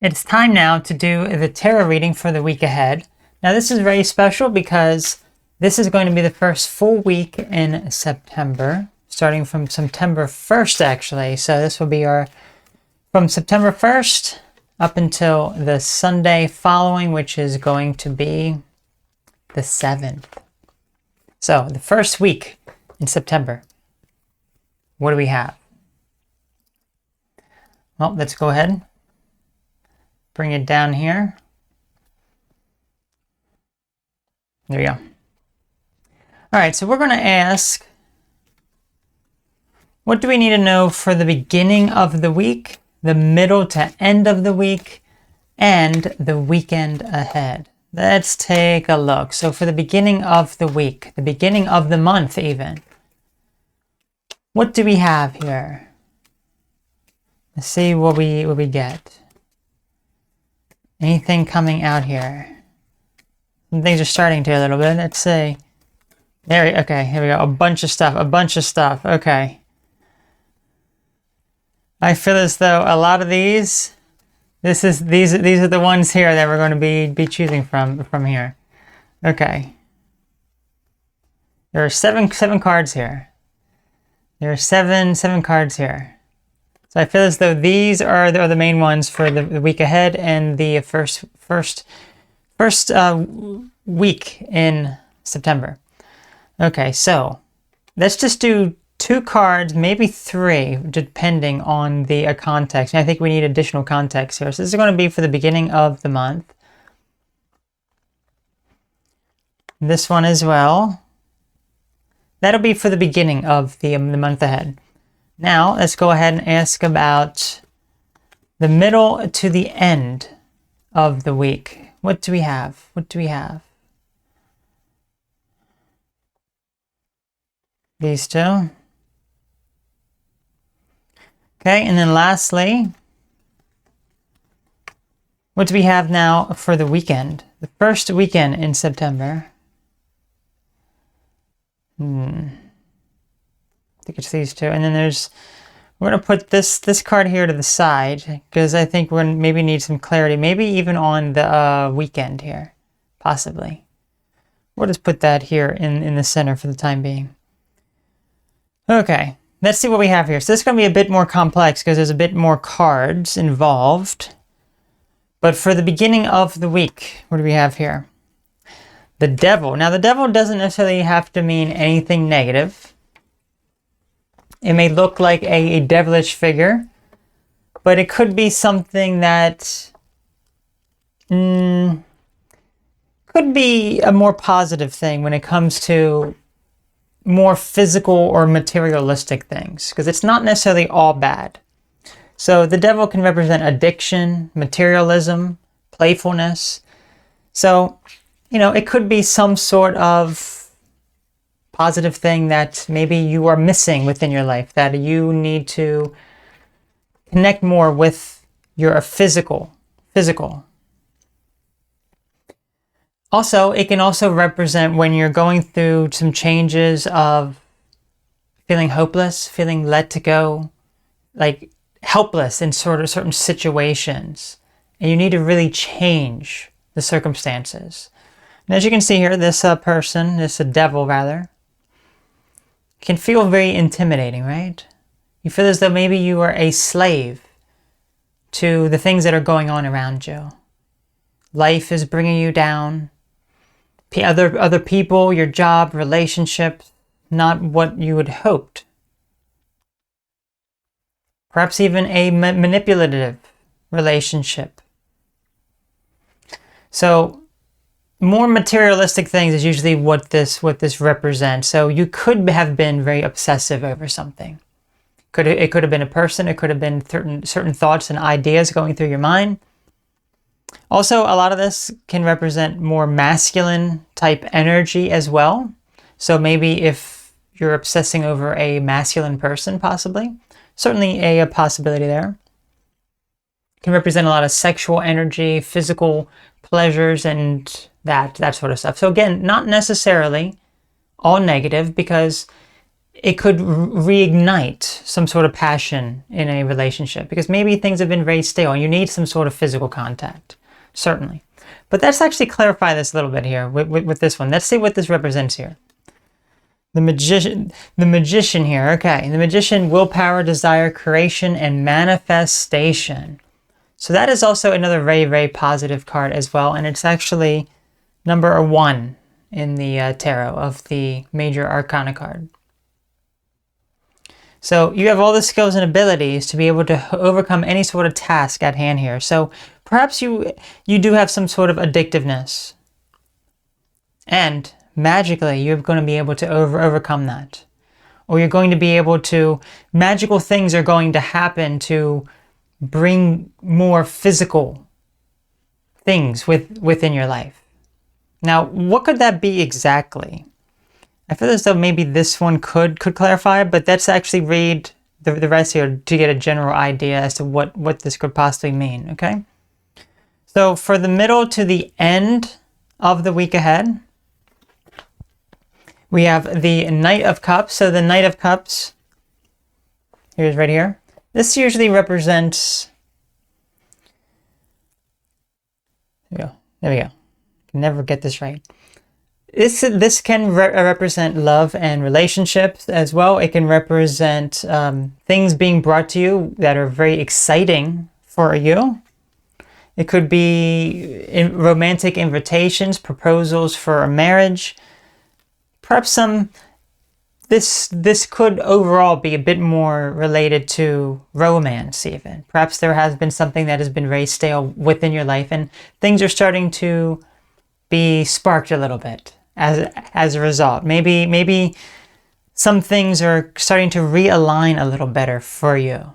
It's time now to do the tarot reading for the week ahead. Now this is very special because this is going to be the first full week in September, starting from September 1st actually. So this will be from September 1st up until the Sunday following, which is going to be the 7th. So the first week in September, what do we have? Well, let's go ahead. Bring it down here. There we go. All right, so we're going to ask, what do we need to know for the beginning of the week, the middle to end of the week, and the weekend ahead? Let's take a look. So for the beginning of the week, the beginning of the month even, what do we have here? Let's see what we get. Anything coming out here? Some things are starting to a little bit. Let's see. Okay, here we go. A bunch of stuff. Okay. I feel as though a lot of these are the ones here that we're going to be choosing from here. Okay. There are seven cards here. There are seven cards here. So I feel as though these are the main ones for the week ahead and the first week in September. Okay, so let's just do 2 cards, maybe 3, depending on the context. And I think we need additional context here. So this is going to be for the beginning of the month. This one as well. That'll be for the beginning of the month ahead. Now, let's go ahead and ask about the middle to the end of the week. What do we have? What do we have? These 2. Okay, and then lastly, what do we have now for the weekend? The first weekend in September. I think it's these 2. And then we're going to put this card here to the side because I think we're going to maybe need some clarity. Maybe even on the weekend here, possibly. We'll just put that here in the center for the time being. Okay, let's see what we have here. So this is going to be a bit more complex because there's a bit more cards involved. But for the beginning of the week, what do we have here? The Devil. Now the Devil doesn't necessarily have to mean anything negative. It may look like a devilish figure, but it could be something that could be a more positive thing when it comes to more physical or materialistic things, because it's not necessarily all bad. So the Devil can represent addiction, materialism, playfulness. So, it could be some sort of positive thing that maybe you are missing within your life, that you need to connect more with your physical. Also, it can also represent when you're going through some changes of feeling hopeless, feeling let to go, like helpless in sort of certain situations, and you need to really change the circumstances. And as you can see here, this devil rather, can feel very intimidating, right? You feel as though maybe you are a slave to the things that are going on around you. Life is bringing you down. Other people, your job, relationships, not what you had hoped. Perhaps even a manipulative relationship. So, more materialistic things is usually what this represents. So you could have been very obsessive over something. It could have been a person. It could have been certain thoughts and ideas going through your mind. Also, a lot of this can represent more masculine type energy as well. So maybe if you're obsessing over a masculine person, possibly. Certainly a possibility there. It can represent a lot of sexual energy, physical pleasures, and that sort of stuff. So again, not necessarily all negative, because it could reignite some sort of passion in a relationship, because maybe things have been very stale and you need some sort of physical contact, certainly. But let's actually clarify this a little bit here with this one. Let's see what this represents here. The magician here, okay. The magician, willpower, desire, creation, and manifestation. So that is also another very, very positive card as well. And it's actually number 1 in the tarot of the major arcana card. So you have all the skills and abilities to be able to overcome any sort of task at hand here. So perhaps you do have some sort of addictiveness. And magically, you're going to be able to overcome that. Or you're going to be able to, magical things are going to happen to bring more physical things within your life. Now, what could that be exactly? I feel as though maybe this one could clarify, but let's actually read the rest here to get a general idea as to what this could possibly mean, okay? So for the middle to the end of the week ahead, we have the Knight of Cups. So the Knight of Cups, here's right here. This usually represents, there we go. Can never get this right. This can represent love and relationships as well. It can represent things being brought to you that are very exciting for you. It could be romantic invitations, proposals for a marriage. Perhaps this could overall be a bit more related to romance even. Perhaps there has been something that has been very stale within your life and things are starting to be sparked a little bit as a result. Maybe some things are starting to realign a little better for you.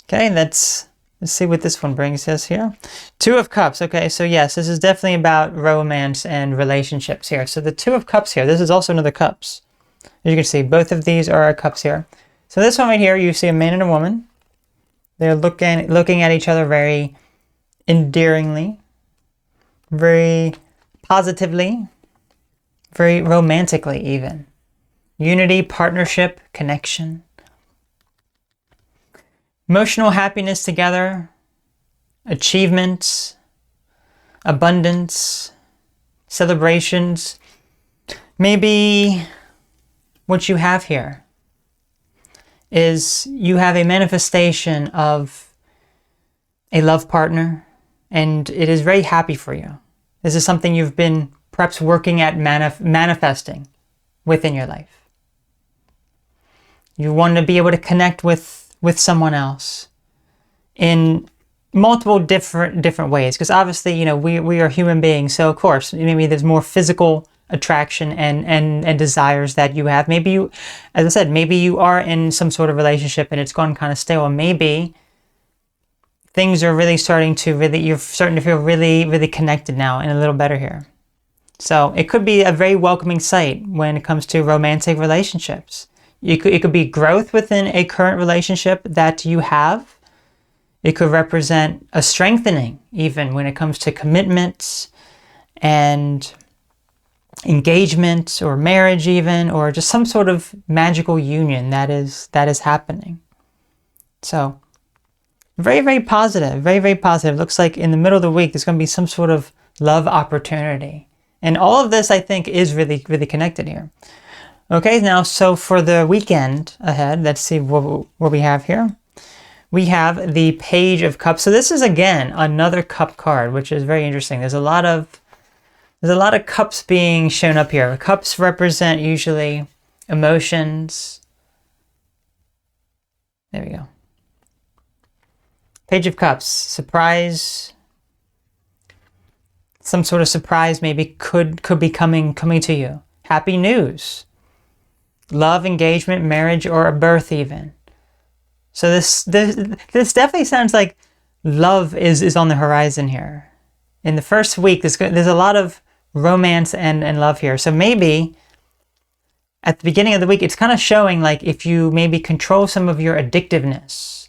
Okay, let's see what this one brings us here. 2 of Cups. Okay, so yes, this is definitely about romance and relationships here. So the 2 of Cups here, this is also another Cups. As you can see, both of these are our Cups here. So this one right here, you see a man and a woman. They're looking at each other very endearingly, very positively, very romantically even. Unity, partnership, connection. Emotional happiness together, achievements, abundance, celebrations. Maybe what you have here is you have a manifestation of a love partner and it is very happy for you. This is something you've been perhaps working at manifesting within your life. You want to be able to connect with someone else in multiple different ways, because obviously, you know, we are human beings, so of course maybe there's more physical attraction and desires that you have. Maybe you, as I said, maybe you are in some sort of relationship and it's gone kind of stale, and maybe things are really you're starting to feel really connected now and a little better here. So it could be a very welcoming sight when it comes to romantic relationships. It could be growth within a current relationship that you have. It could represent a strengthening even when it comes to commitments and engagement or marriage even, or just some sort of magical union that is happening. So very positive, very positive. Looks like in the middle of the week there's going to be some sort of love opportunity. And all of this, I think, is really connected here. Okay, now, so for the weekend ahead, let's see what we have here. We have the Page of Cups. So this is, again, another cup card, which is very interesting. There's a lot of cups being shown up here. Cups represent usually emotions. There we go. Page of Cups, surprise. Some sort of surprise maybe could be coming to you. Happy news. Love, engagement, marriage, or a birth even. So this definitely sounds like love is on the horizon here. In the first week, there's a lot of romance and love here. So maybe at the beginning of the week, it's kind of showing like if you maybe control some of your addictiveness,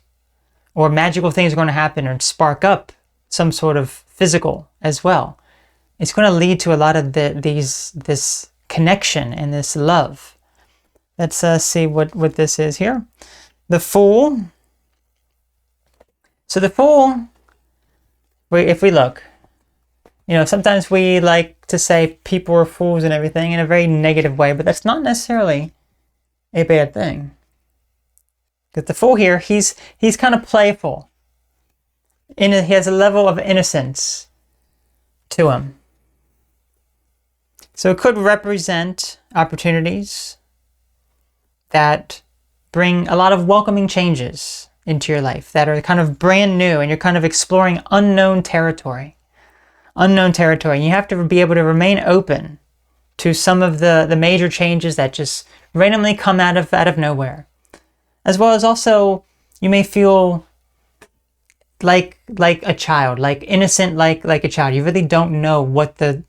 or magical things are going to happen and spark up some sort of physical as well. It's going to lead to a lot of this connection and this love Let's see what this is here. The Fool. So the Fool, if we look, sometimes we like to say people are fools and everything in a very negative way, but that's not necessarily a bad thing. Because the Fool here, he's kind of playful. He has a level of innocence to him. So it could represent opportunities that bring a lot of welcoming changes into your life that are kind of brand new, and you're kind of exploring unknown territory. And you have to be able to remain open to some of the major changes that just randomly come out of nowhere. As well as also, you may feel like a child, like innocent, like a child. You really don't know what the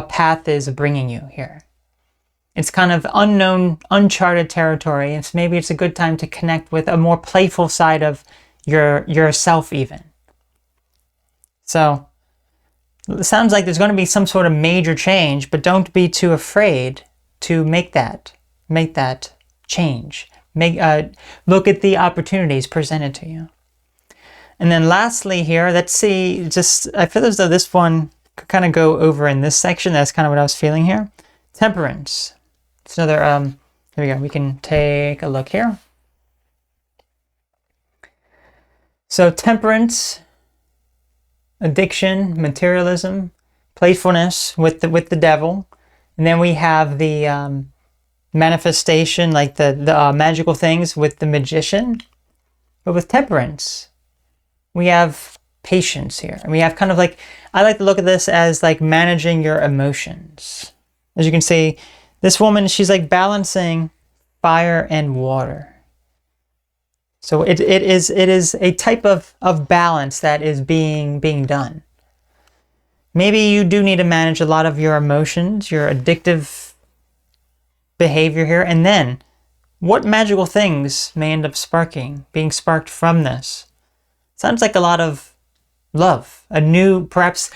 path is bringing you here. It's kind of unknown, uncharted territory, and maybe it's a good time to connect with a more playful side of yourself even. So it sounds like there's going to be some sort of major change, but don't be too afraid to make that change. Look at the opportunities presented to you. And then lastly here, let's see, I feel as though this one could kind of go over in this section. That's kind of what I was feeling here. Temperance. It's another, here we go. We can take a look here. So temperance, addiction, materialism, playfulness with the devil. And then we have the manifestation, like the magical things with the magician. But with temperance, we have patience here. And we have kind of like, I like to look at this as like managing your emotions. As you can see, this woman, she's like balancing fire and water. So it is a type of balance that is being done. Maybe you do need to manage a lot of your emotions, your addictive behavior here. And then what magical things may end up being sparked from this? Sounds like a lot of love, perhaps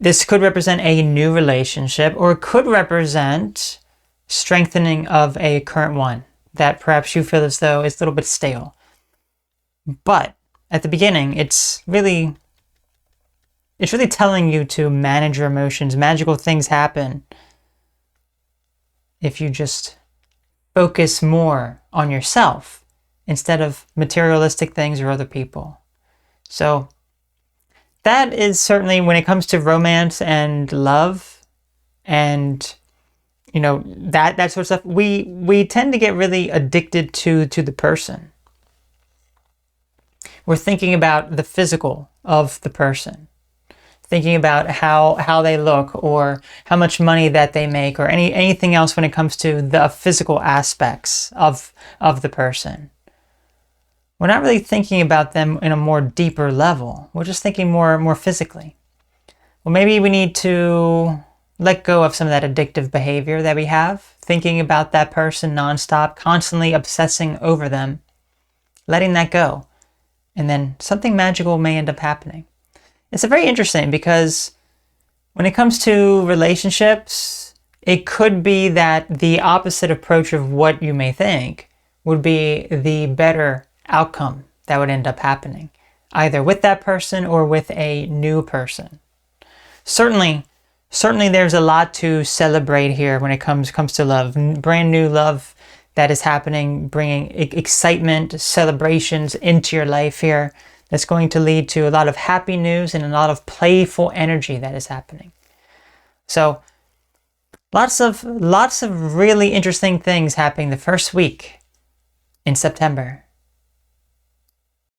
this could represent a new relationship, or it could represent strengthening of a current one that perhaps you feel as though it's a little bit stale. But at the beginning, it's really telling you to manage your emotions. Magical things happen if you just focus more on yourself instead of materialistic things or other people. So that is certainly, when it comes to romance and love and that sort of stuff, we tend to get really addicted to the person. We're thinking about the physical of the person, thinking about how they look, or how much money that they make, or anything else when it comes to the physical aspects of the person. We're not really thinking about them in a more deeper level. We're just thinking more physically. Well, maybe we need to let go of some of that addictive behavior that we have, thinking about that person nonstop, constantly obsessing over them, letting that go. And then something magical may end up happening. It's very interesting because when it comes to relationships, it could be that the opposite approach of what you may think would be the better outcome that would end up happening, either with that person or with a new person. Certainly there's a lot to celebrate here when it comes to love. Brand new love that is happening, bringing excitement, celebrations into your life here. That's going to lead to a lot of happy news and a lot of playful energy that is happening. So lots of really interesting things happening the first week in September.